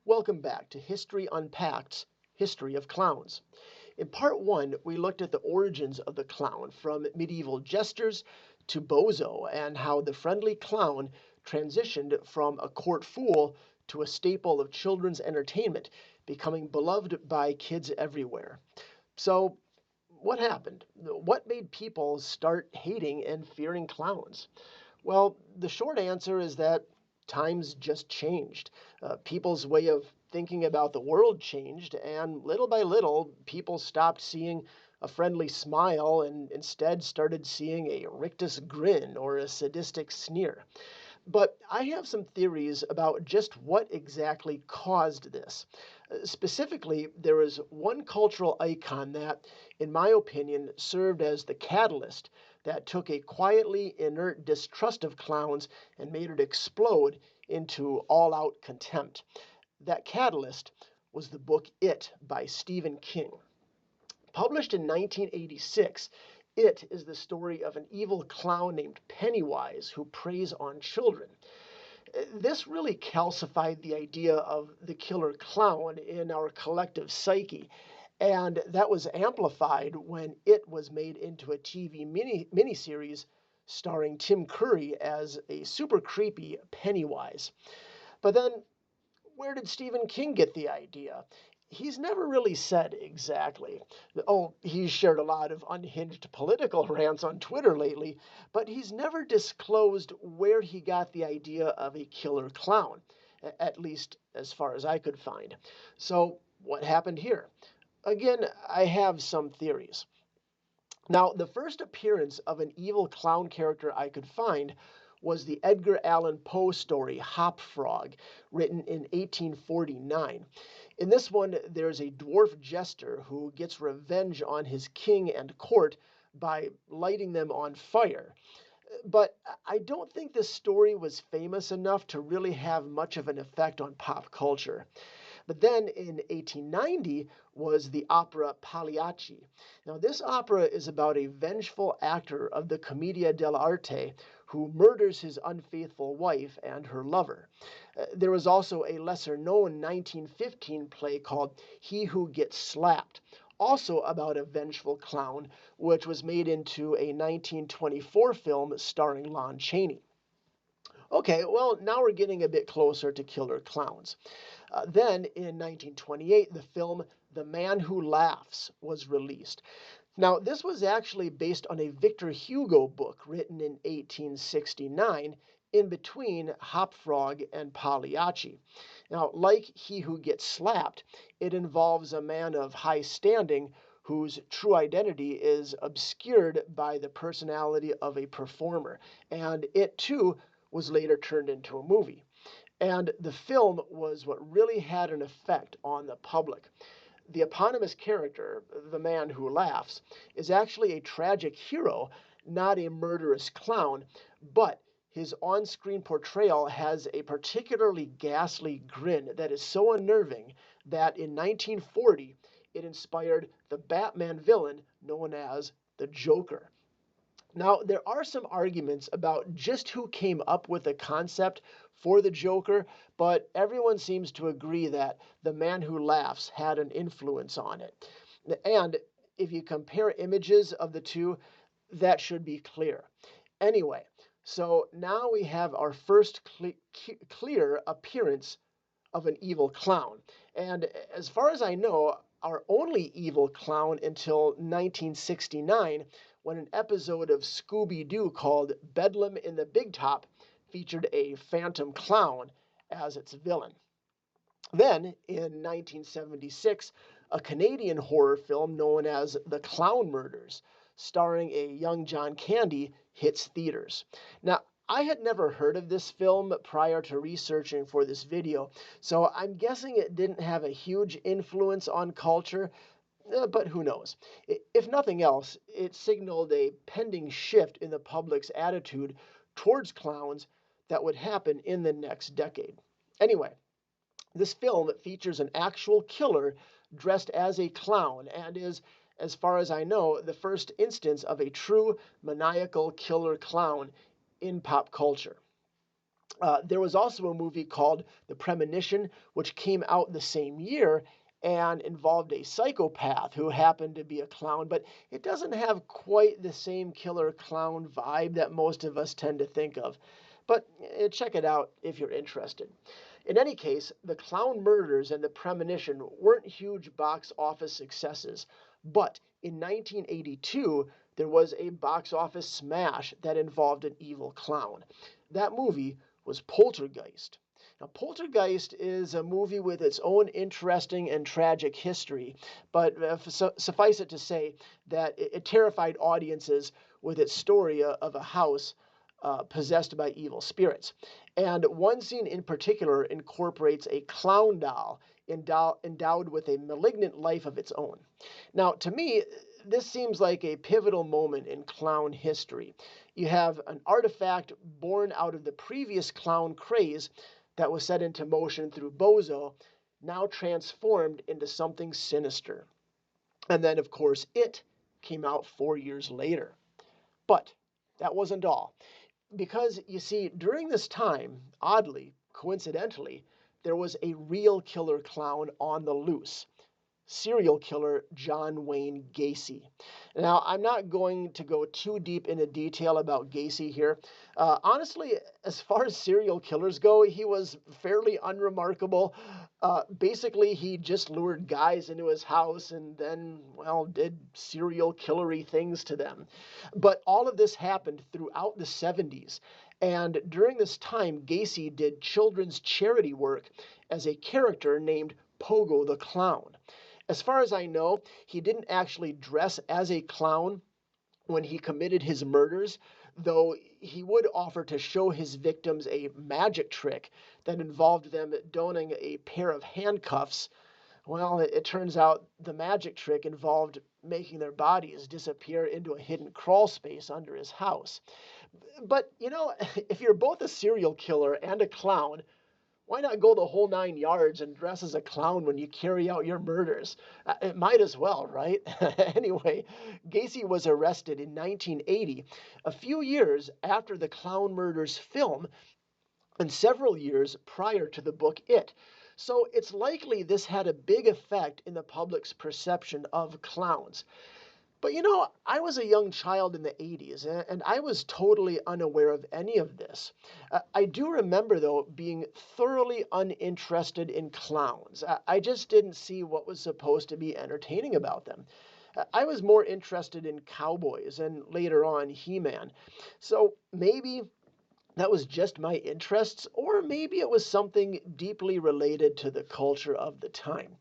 Welcome back to History Unpacked's History of Clowns. In part one, we looked at the origins of the clown, from medieval jesters to bozo, and how the friendly clown transitioned from a court fool to a staple of children's entertainment, becoming beloved by kids everywhere. So, what happened? What made people start hating and fearing clowns? Well, the short answer is that times just changed. People's way of thinking about the world changed, and little by little, people stopped seeing a friendly smile and instead started seeing a rictus grin or a sadistic sneer. But I have some theories about just what exactly caused this. Specifically, there is one cultural icon that, in my opinion, served as the catalyst that took a quietly inert distrust of clowns and made it explode into all out contempt. That catalyst was the book It by Stephen King. Published in 1986, It is the story of an evil clown named Pennywise who preys on children. This really calcified the idea of the killer clown in our collective psyche, and that was amplified when it was made into a TV miniseries starring Tim Curry as a super creepy Pennywise. But then, where did Stephen King get the idea? He's never really said exactly. Oh, he's shared a lot of unhinged political rants on Twitter lately, but he's never disclosed where he got the idea of a killer clown, at least as far as I could find. So, what happened here? Again, I have some theories. Now, the first appearance of an evil clown character I could find was the Edgar Allan Poe story Hop Frog, written in 1849. In this one, there's a dwarf jester who gets revenge on his king and court by lighting them on fire. But I don't think this story was famous enough to really have much of an effect on pop culture. But then in 1890 was the opera Pagliacci. Now, this opera is about a vengeful actor of the Commedia dell'arte who murders his unfaithful wife and her lover. There was also a lesser known 1915 play called He Who Gets Slapped, also about a vengeful clown, which was made into a 1924 film starring Lon Chaney. Okay, well, now we're getting a bit closer to killer clowns. Then, in 1928, the film The Man Who Laughs was released. Now, this was actually based on a Victor Hugo book written in 1869, in between Hop Frog and Pagliacci. Now, like He Who Gets Slapped, it involves a man of high standing whose true identity is obscured by the personality of a performer, and it too was later turned into a movie. And the film was what really had an effect on the public. The eponymous character, the man who laughs, is actually a tragic hero, not a murderous clown, but his on screen portrayal has a particularly ghastly grin that is so unnerving that in 1940 it inspired the Batman villain known as the Joker. Now, there are some arguments about just who came up with the concept for the Joker, but everyone seems to agree that the man who laughs had an influence on it. And if you compare images of the two, that should be clear. Anyway, so now we have our first clear appearance of an evil clown. And as far as I know, our only evil clown until 1969, when an episode of Scooby Doo called Bedlam in the Big Top featured a phantom clown as its villain. Then, in 1976, a Canadian horror film known as The Clown Murders, starring a young John Candy, hits theaters. Now, I had never heard of this film prior to researching for this video, so I'm guessing it didn't have a huge influence on culture, but who knows? If nothing else, it signaled a pending shift in the public's attitude towards clowns that would happen in the next decade. Anyway, this film features an actual killer dressed as a clown and is, as far as I know, the first instance of a true maniacal killer clown in pop culture. There was also a movie called The Premonition, which came out the same year and involved a psychopath who happened to be a clown, but it doesn't have quite the same killer clown vibe that most of us tend to think of. But check it out if you're interested. In any case, The Clown Murders and The Premonition weren't huge box office successes, but in 1982, there was a box office smash that involved an evil clown. That movie was Poltergeist. Now, Poltergeist is a movie with its own interesting and tragic history, but suffice it to say that it terrified audiences with its story of a house possessed by evil spirits. And one scene in particular incorporates a clown doll endowed with a malignant life of its own. Now, to me, this seems like a pivotal moment in clown history. You have an artifact born out of the previous clown craze that was set into motion through Bozo, now transformed into something sinister. And then, of course, It came out 4 years later. But that wasn't all. Because, you see, during this time, oddly, coincidentally, there was a real killer clown on the loose. Serial killer John Wayne Gacy. Now, I'm not going to go too deep into detail about Gacy here. Honestly, as far as serial killers go, he was fairly unremarkable. Basically, he just lured guys into his house and then, well, did serial killery things to them. But all of this happened throughout the 70s. And during this time, Gacy did children's charity work as a character named Pogo the Clown. As far as I know, he didn't actually dress as a clown when he committed his murders, though he would offer to show his victims a magic trick that involved them donning a pair of handcuffs. Well, it turns out the magic trick involved making their bodies disappear into a hidden crawl space under his house. But, if you're both a serial killer and a clown, why not go the whole 9 yards and dress as a clown when you carry out your murders? It might as well, right? Anyway, Gacy was arrested in 1980, a few years after the Clown Murders film and several years prior to the book It. So it's likely this had a big effect in the public's perception of clowns. But I was a young child in the 80s, and I was totally unaware of any of this. I do remember, though, being thoroughly uninterested in clowns. I just didn't see what was supposed to be entertaining about them. I was more interested in cowboys and later on He Man. So maybe that was just my interests, or maybe it was something deeply related to the culture of the time.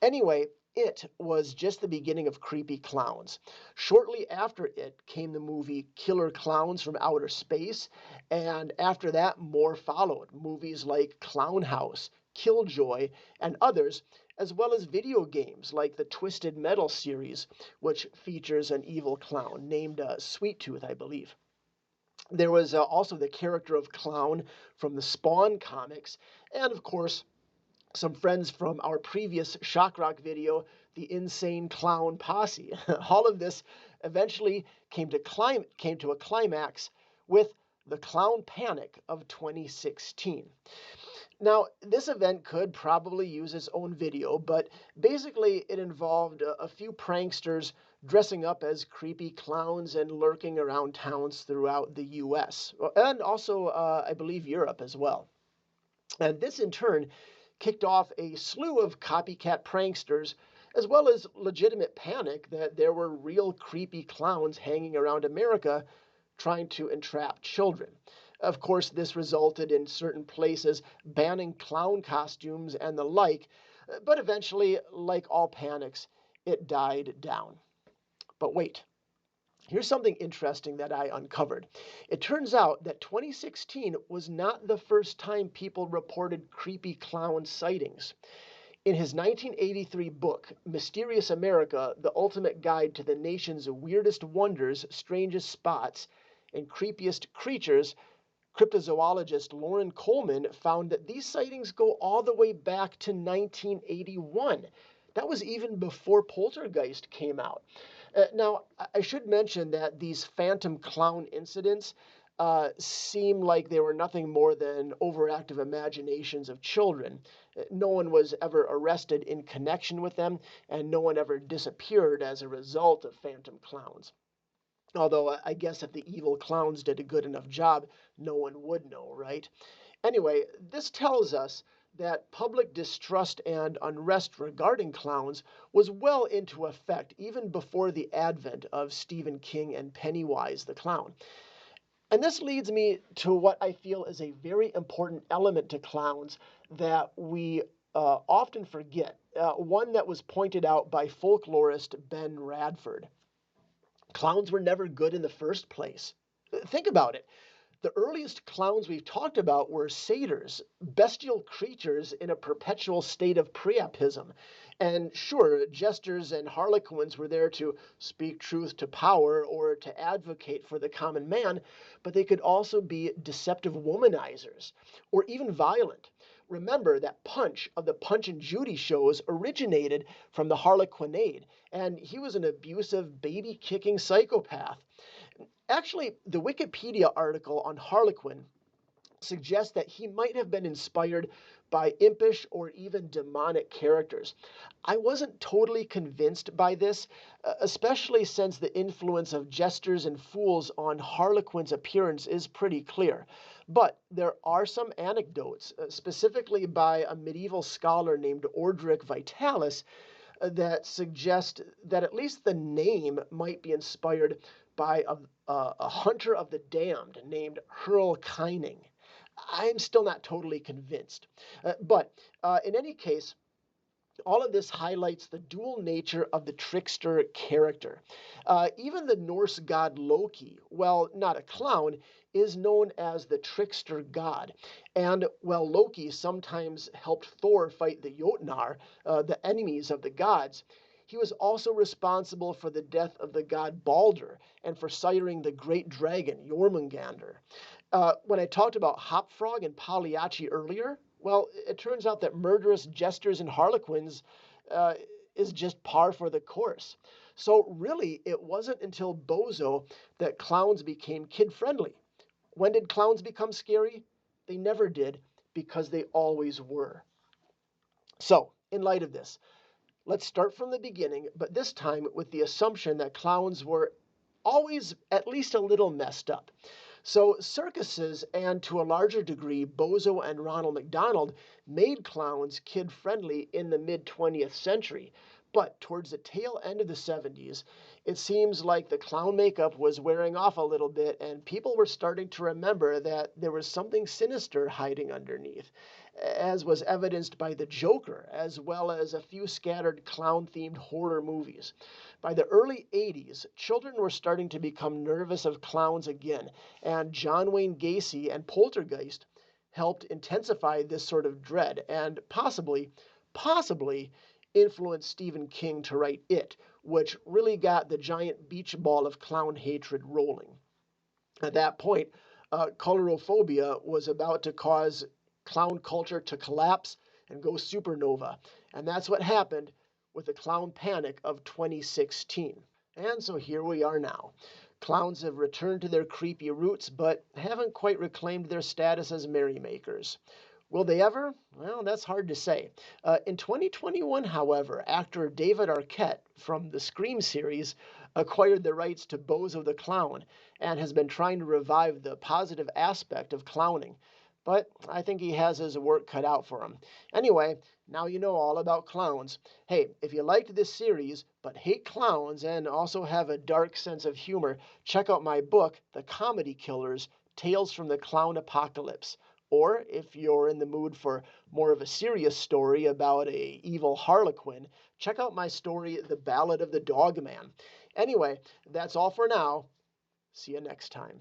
Anyway, It was just the beginning of creepy clowns. Shortly after It came the movie Killer Clowns from Outer Space, and after that, more followed. Movies like Clown House, Killjoy, and others, as well as video games like the Twisted Metal series, which features an evil clown named Sweet Tooth, I believe. There was also the character of Clown from the Spawn comics, and of course, some friends from our previous Shock Rock video, the Insane Clown Posse. All of this eventually came to a climax with the Clown Panic of 2016. Now, this event could probably use its own video, but basically it involved a few pranksters dressing up as creepy clowns and lurking around towns throughout the US, and also, I believe, Europe as well. And this, in turn, kicked off a slew of copycat pranksters, as well as legitimate panic that there were real creepy clowns hanging around America trying to entrap children. Of course, this resulted in certain places banning clown costumes and the like, but eventually, like all panics, it died down. But wait, here's something interesting that I uncovered. It turns out that 2016 was not the first time people reported creepy clown sightings. In his 1983 book, Mysterious America, The Ultimate Guide to the Nation's Weirdest Wonders, Strangest Spots, and Creepiest Creatures, cryptozoologist Lauren Coleman found that these sightings go all the way back to 1981. That was even before Poltergeist came out. Now, I should mention that these phantom clown incidents, seem like they were nothing more than overactive imaginations of children. No one was ever arrested in connection with them, and no one ever disappeared as a result of phantom clowns. Although I guess if the evil clowns did a good enough job, no one would know, right? Anyway, this tells us that public distrust and unrest regarding clowns was well into effect even before the advent of Stephen King and Pennywise the Clown. And this leads me to what I feel is a very important element to clowns that we often forget, one that was pointed out by folklorist Ben Radford. Clowns were never good in the first place. Think about it. The earliest clowns we've talked about were satyrs, bestial creatures in a perpetual state of priapism. And sure, jesters and harlequins were there to speak truth to power or to advocate for the common man, but they could also be deceptive womanizers or even violent. Remember that Punch of the Punch and Judy shows originated from the harlequinade, and he was an abusive, baby kicking psychopath. Actually, the Wikipedia article on Harlequin suggests that he might have been inspired by impish or even demonic characters. I wasn't totally convinced by this, especially since the influence of jesters and fools on Harlequin's appearance is pretty clear. But there are some anecdotes, specifically by a medieval scholar named Orderic Vitalis, that suggest that at least the name might be inspired by a hunter of the damned named Hurl Kining. I'm still not totally convinced. But in any case, all of this highlights the dual nature of the trickster character. Even the Norse god Loki, well, not a clown, is known as the trickster god. And while Loki sometimes helped Thor fight the Jotnar, the enemies of the gods, he was also responsible for the death of the god Balder and for siring the great dragon Jormungandr. When I talked about Hopfrog and Pagliacci earlier, well, it turns out that murderous jesters and harlequins uh, is just par for the course. So really, it wasn't until Bozo that clowns became kid-friendly. When did clowns become scary? They never did, because they always were. So, in light of this, let's start from the beginning, but this time with the assumption that clowns were always at least a little messed up. So circuses, and to a larger degree, Bozo and Ronald McDonald, made clowns kid-friendly in the mid-20th century. But towards the tail end of the 70s, it seems like the clown makeup was wearing off a little bit, and people were starting to remember that there was something sinister hiding underneath, as was evidenced by the Joker, as well as a few scattered clown-themed horror movies. By the early 80s, children were starting to become nervous of clowns again, and John Wayne Gacy and Poltergeist helped intensify this sort of dread and possibly influenced Stephen King to write It, which really got the giant beach ball of clown hatred rolling. At that point, colorophobia was about to cause clown culture to collapse and go supernova. And that's what happened with the clown panic of 2016. And so here we are now. Clowns have returned to their creepy roots, but haven't quite reclaimed their status as merrymakers. Will they ever? Well, that's hard to say. In 2021, however, actor David Arquette from the Scream series acquired the rights to Bozo the Clown and has been trying to revive the positive aspect of clowning. But I think he has his work cut out for him. Anyway, now you know all about clowns. Hey, if you liked this series but hate clowns and also have a dark sense of humor, check out my book, The Comedy Killers: Tales from the Clown Apocalypse. Or if you're in the mood for more of a serious story about a evil harlequin, check out my story, The Ballad of the Dog Man. Anyway, that's all for now. See you next time.